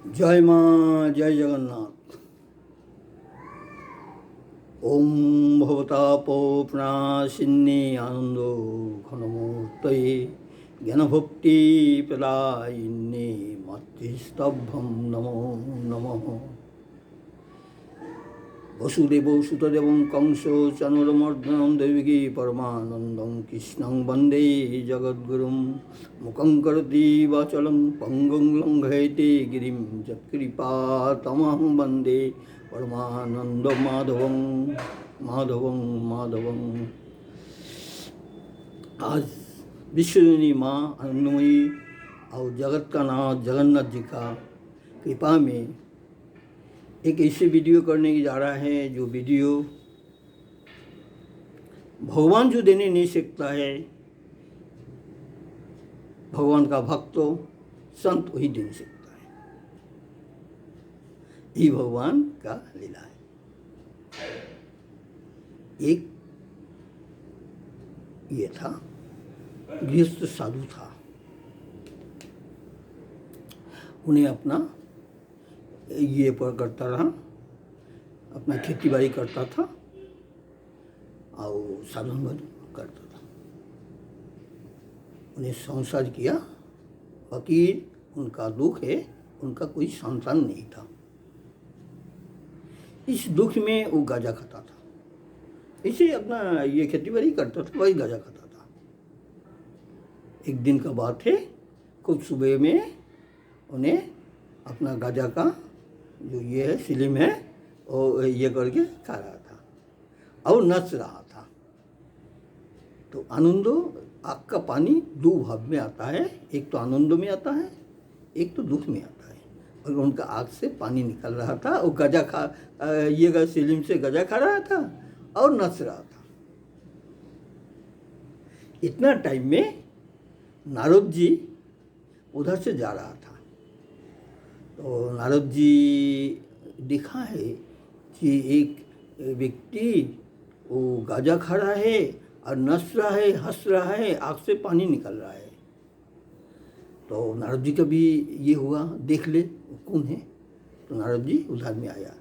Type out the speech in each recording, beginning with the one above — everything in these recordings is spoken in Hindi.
जय माँ जय जगन्नाथ। ओम भवतापोपनाशिन्ने आनंदो घनमूर्तये ज्ञानभक्ति प्रदायिन्ने मत्स्तभ्यं नमो नमः। वसुदेव सुतदेवं कंसो चाणूरमर्दनं देवकी परमानन्दं कृष्णं वन्दे जगद्गुरुं मुखं करोति वाचालं पङ्गुं लङ्घयते गिरिं यत्कृपातमहं वन्दे परमानन्दं माधवं माधवं माधवं। आज विश्वजनी माँ आनंदमयी और जगत का नाथ जगन्नाथ जी का कृपा में एक ऐसे वीडियो करने की जा रहा है जो वीडियो भगवान जो देने नहीं सकता है, भगवान का भक्त संत वही दे सकता है। ये भगवान का लीला है। एक ये था गृहस्थ साधु था, उन्हें अपना ये पर करता रहा, अपना खेती बाड़ी करता था और साधन भजन करता था। उन्हें संसार किया, बाकी उनका दुख है, उनका कोई संतान नहीं था। इस दुख में वो गांजा खाता था, इसे अपना ये खेती बाड़ी करता था, वही गांजा खाता था। एक दिन का बात है, खूब सुबह में उन्हें अपना गांजा का जो ये है सिलिम है और ये करके खा रहा था और नच रहा था। तो आनंदो आँख का पानी दो भाव में आता है, एक तो आनंद में आता है, एक तो दुख में आता है। और उनका आँख से पानी निकल रहा था और गजा खा ये सिलिम से गजा खा रहा था और नच रहा था। इतना टाइम में नारद जी उधर से जा रहा था। तो नारद जी देखा है कि एक व्यक्ति वो गांजा खा रहा है और नच रहा है, हंस रहा है, आँख से पानी निकल रहा है। तो नारद जी का भी ये हुआ, देख ले कौन है। तो नारद जी उधर में आया।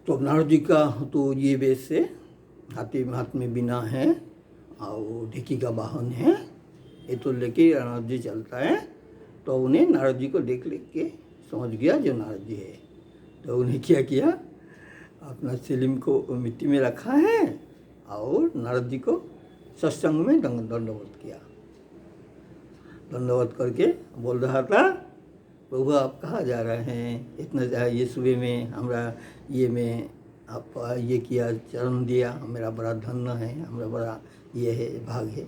तो नारद जी का तो ये वेश से हाथ में बिना है और ढेकी का वाहन है, ये तो लेके नारद जी चलता है। तो उन्हें नारद जी को देख के समझ गया जो नारद जी है। तो उन्हें क्या किया, अपना सिलिम को मिट्टी में रखा है और नारद जी को सत्संग में दंडवत किया। दंडवत करके बोल रहा था, प्रभु आप कहाँ जा रहे हैं, इतना ये सुबह में हमारा ये में आप ये किया, चरण दिया, मेरा बड़ा धन्य है, हमारा बड़ा ये है भाग है।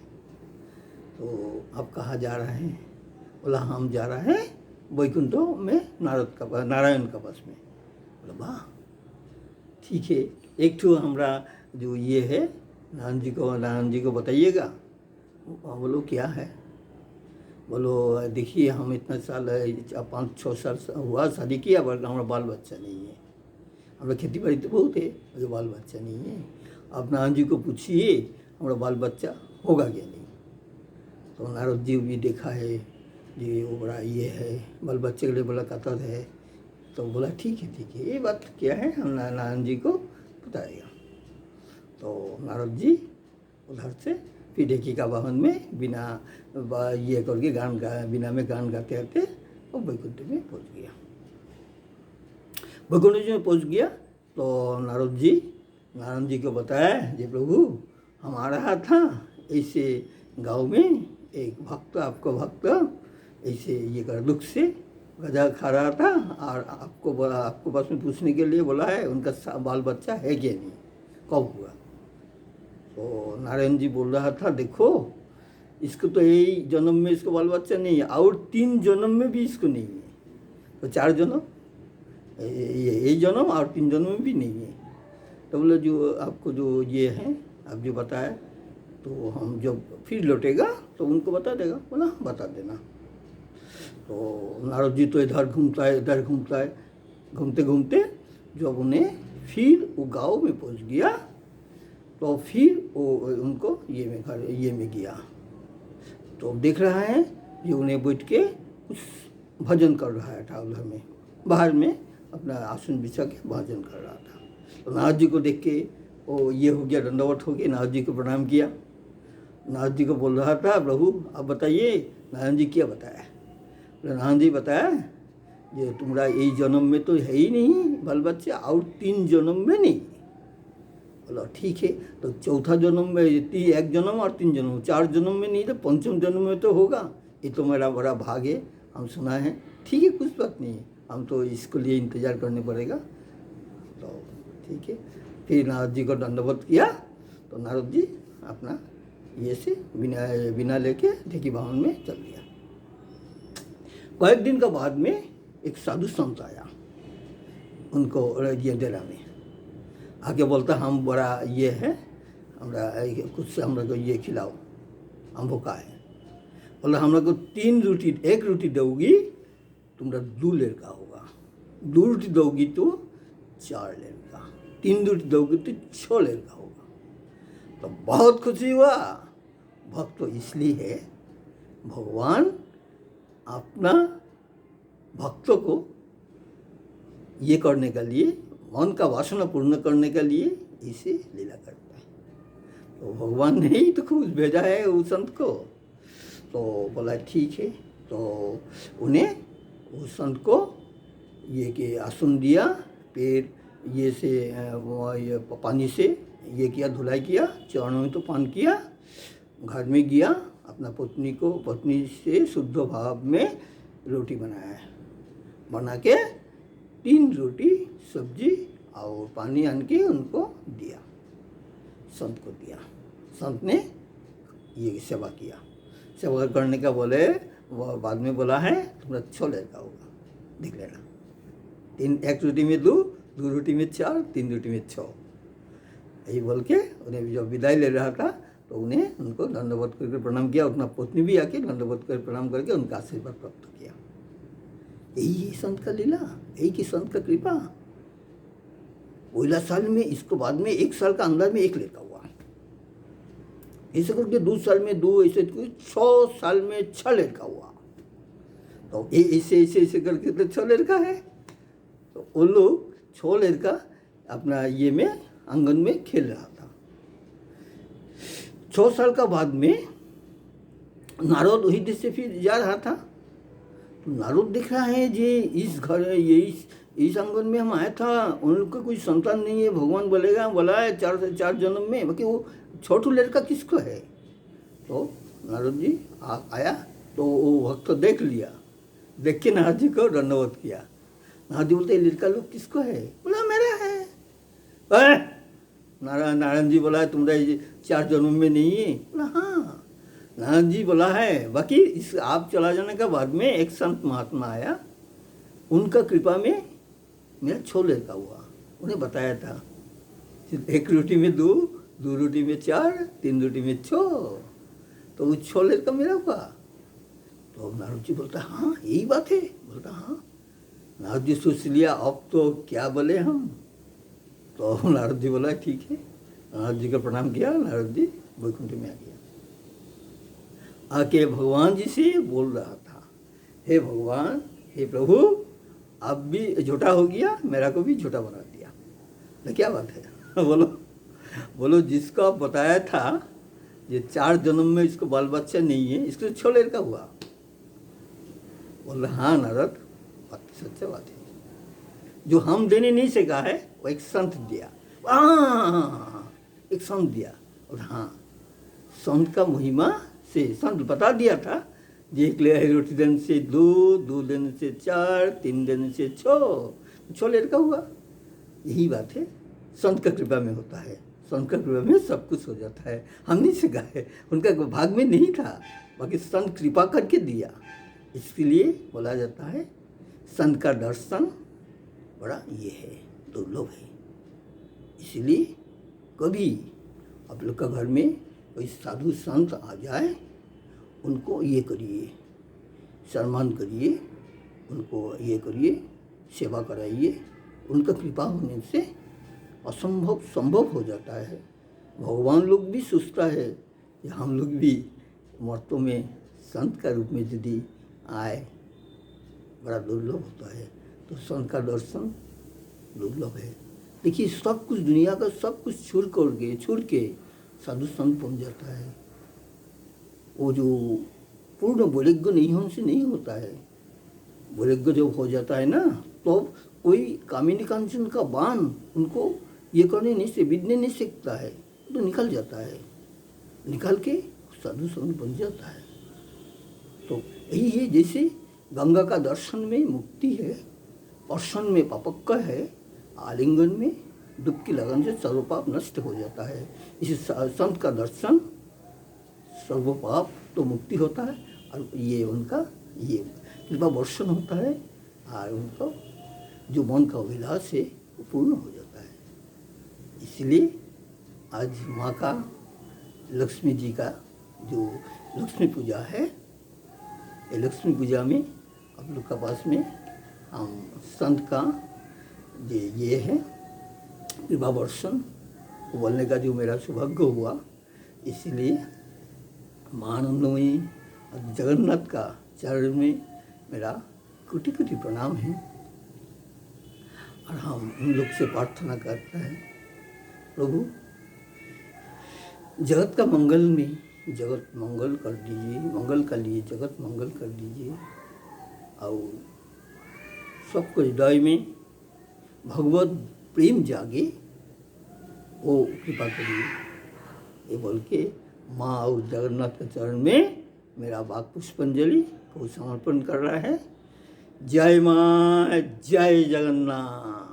तो आप कहाँ जा रहे हैं? बोला हम जा रहे हैं वैकुंठ में नारायण का पास में। बोला वाह ठीक है, एक तो हमारा जो ये है नारायण जी को बताइएगा। बोलो क्या है? बोलो देखिए हम इतना साल 5-6 साल हुआ शादी किया, बट हमारा बाल बच्चा नहीं है। हमारा खेती बाड़ी तो बहुत है, मुझे बाल बच्चा नहीं है। आप नारायण जी को पूछिए हमारा बाल बच्चा होगा क्या नहीं। तो नारद जी भी देखा है जी, वो बड़ा ये है, बाल बच्चे के लिए बड़ा कतर है। तो बोला ठीक है ये बात क्या है, हम नारायण जी को बताएगा। तो नारद जी उधर से फिर ढेकी का वाहन में बिना ये करके बिना में गान गाते गाते वो वैकुंठ में पहुंच गया। वैकुंठ जी में पहुंच गया तो नारायण जी को बताया, जी प्रभु हम आ रहा था, ऐसे गांव में एक भक्त, आपको भक्त ऐसे ये कर दुख से गजा खा रहा था और आपको पास में पूछने के लिए बोला है उनका बाल बच्चा है क्या नहीं, कब हुआ। तो नारायण जी बोल रहा था, देखो इसको तो यही जन्म में इसको बाल बच्चा नहीं है और 3 जन्म में भी इसको नहीं है, तो 4 जन्म, यही जन्म और 3 जन्म में भी नहीं है। तो बोले जो आपको जो ये है आप जो बताया, तो हम जब फिर लौटेगा तो उनको बता देगा। बोला बता देना। तो नारद जी तो इधर घूमता है, घूमते घूमते जब उन्हें फिर वो गाँव में पहुंच गया तो फिर वो उनको ये में गया। तो देख रहा है ये उन्हें बैठ के कुछ भजन कर रहा था उधर में, बाहर में अपना आसन बिछा के भजन कर रहा था। तो नारद जी को देख के वो ये हो गया, दंडवत हो गया, नारद जी को प्रणाम किया। नारद जी को बोल रहा था, प्रभु आप बताइए। नारायण जी क्या बताया? नारायण जी बताया ये तुम्हारा यही जन्म में तो है ही नहीं बाल बच्चा, और 3 जन्म में नहीं। बोला ठीक है, तो चौथा जन्म में 1 जन्म और 3 जन्म, 4 जन्म में नहीं तो 5वें जन्म में तो होगा। ये तो मेरा बड़ा भाग है, हम सुना है। ठीक है, कुछ बात नहीं है, हम तो इसके लिए इंतज़ार करने पड़ेगा। तो ठीक है, फिर नारद जी को दंडवत किया। तो नारद जी अपना ये से बिना लेके ढेकी भवन में चल दिया। कई दिन के बाद में एक साधु संत आया उनको ये डेरा में आके, बोलता हम बड़ा ये है, हमरा कुछ से हमरा को ये खिलाओ, हम भूखा है। बोला हमरा को 3 रोटी, 1 रोटी दोगी तुम्हारा 2 लड़का होगा, 2 रोटी दोगी तो 4 लड़का, 3 रोटी दोगी तो 6 लड़का होगा। तो बहुत खुशी हुआ। भक्त तो इसलिए है, भगवान अपना भक्तों को ये करने के लिए, मन का वासना पूर्ण करने के लिए इसे लीला करता है। तो भगवान ने ही तो खुद भेजा है उस संत को। तो बोला ठीक है, तो उन्हें उस संत को ये के आसन दिया, फिर ये से ये पानी से ये किया, धुलाई किया, चरणों में तो पान किया, घर में गया, अपना पत्नी से शुद्ध भाव में रोटी बनाया, बना के 3 रोटी सब्जी और पानी आन के उनको दिया, संत को दिया। संत ने ये सेवा किया। सेवा करने का बोले, वह बाद में बोला है तुम्हारा 6 लड़का होगा, देख लेना। 1 रोटी में 2, 2 रोटी में 4, 3 रोटी में 6, यही बोल के उन्हें जब विदाई ले रहा था तो उन्हें उनको दंडवत करके प्रणाम किया। अपना पत्नी भी आके दंडवत कर प्रणाम करके उनका आशीर्वाद प्राप्त किया। यही संत का लीला, यही की संत का कृपा। 11 साल में, इसको बाद में 1 साल का अंदर में 1 लड़का हुआ, ऐसे करके 2 साल में 2, ऐसे 6 साल में 6 लड़का हुआ। तो ऐसे ऐसे ऐसे करके तो 6 लड़का है। तो वो लोग 6 लड़का अपना ये में आंगन में खेल रहा था। 6 साल का बाद में नारद वही देश से फिर जा रहा था। नारद दिख रहा है जी, इस घर ये इस आंगन में हम आया था, उनका कोई संतान नहीं है, भगवान बोला है 4 जन्म में, बाकी वो छोटू लड़का किसको है। तो नारद जी आया तो वो भक्त देख लिया, देख के नारद जी को दंडवत किया। नारद जी बोलते लड़का लोग किसको है? बोला मेरा है। नारायण जी बोला तुम्हारा 4 जन्म में नहीं है? बोला हाँ। नारायण जी बोला है, बाकी इस आप चला जाने के बाद में एक संत महात्मा आया, उनका कृपा में मेरा 6 लड़का हुआ। उन्हें बताया था 1 रोटी में 2, 2 रोटी में 4, 3 रोटी में 6, तो वो 6 लड़का मेरा हुआ। तो नारद जी बोलता हाँ यही बात है। बोलता हाँ। नारद जी सोच लिया अब तो क्या बोले हम। तो नारद जी बोला ठीक है। नारद जी का प्रणाम किया, नारद जी वैकुंठ में आ गया। आके भगवान जी से बोल रहा था, हे भगवान, हे प्रभु, अब भी झूठा हो गया, मेरा को भी झूठा बना दिया। तो क्या बात है? बोलो जिसको आप बताया था ये 4 जन्म में इसको बाल बच्चा नहीं है, इसको 6 लड़का हुआ। बोल हाँ नारद, बात सच्चा बात है। जो हम देने नहीं सका है वो एक संत दिया। एक संत दिया। और हाँ, संत का महिमा से संत बता दिया था, एक रोटी देने से 2, 2 देने से 4, 3 देने से 6 लड़का हुआ। यही बात है, संत का कृपा में होता है। संत का कृपा में सब कुछ हो जाता है। हम नहीं सीखा है, उनका भाग में नहीं था, बाकी संत कृपा करके दिया। इसलिए बोला जाता है संत का दर्शन बड़ा ये है, दुर्लभ है। इसलिए कभी आप लोग का घर में कोई साधु संत आ जाए, उनको ये करिए, सम्मान करिए, उनको ये करिए, सेवा कराइए। उनका कृपा होने से असंभव संभव हो जाता है। भगवान लोग भी सोचता है कि हम लोग भी मर्तों में संत का रूप में यदि आए बड़ा दुर्लभ होता है। तो संत का दर्शन दुर्लभ है। देखिए सब कुछ दुनिया का सब कुछ छोड़ के साधु संत पहुँच जाता है। वो जो पूर्ण वैराग्य नहीं हमसे नहीं होता है। वैराग्य जब हो जाता है ना तो कोई कामिनी कांचन का बाण उनको ये करने नहीं से बिदने नहीं सकता है, तो निकल जाता है, निकाल के साधु संत बन जाता है। तो यही है, जैसे गंगा का दर्शन में मुक्ति है, स्पर्शन में पापक्का है, आलिंगन में डुबकी लगन से सर्व पाप नष्ट हो जाता है। इसी संत का दर्शन सर्व पाप तो मुक्ति होता है और ये उनका ये कृपा वर्षण होता है और उनका जो मन का अभिलाष है वो पूर्ण हो जाता है। इसलिए आज माँ का लक्ष्मी जी का जो लक्ष्मी पूजा है, ये लक्ष्मी पूजा में आप लोग का पास में हम संत का ये है कृपा वर्षण बोलने का जो मेरा सौभाग्य हुआ, इसलिए महानंदमयी जगन्नाथ का चरण में मेरा कोटि कोटि प्रणाम है। और हम उन लोग से प्रार्थना करते हैं, प्रभु जगत का मंगल में जगत मंगल कर दीजिए, मंगल का लिए जगत मंगल कर दीजिए और सबको हृदय में भगवत प्रेम जागे, वो कृपा करिए। ये बोल के माँ और जगन्नाथ के चरण में मेरा वाक पुष्पांजलि को समर्पण कर रहा है। जय माँ, जय जगन्नाथ।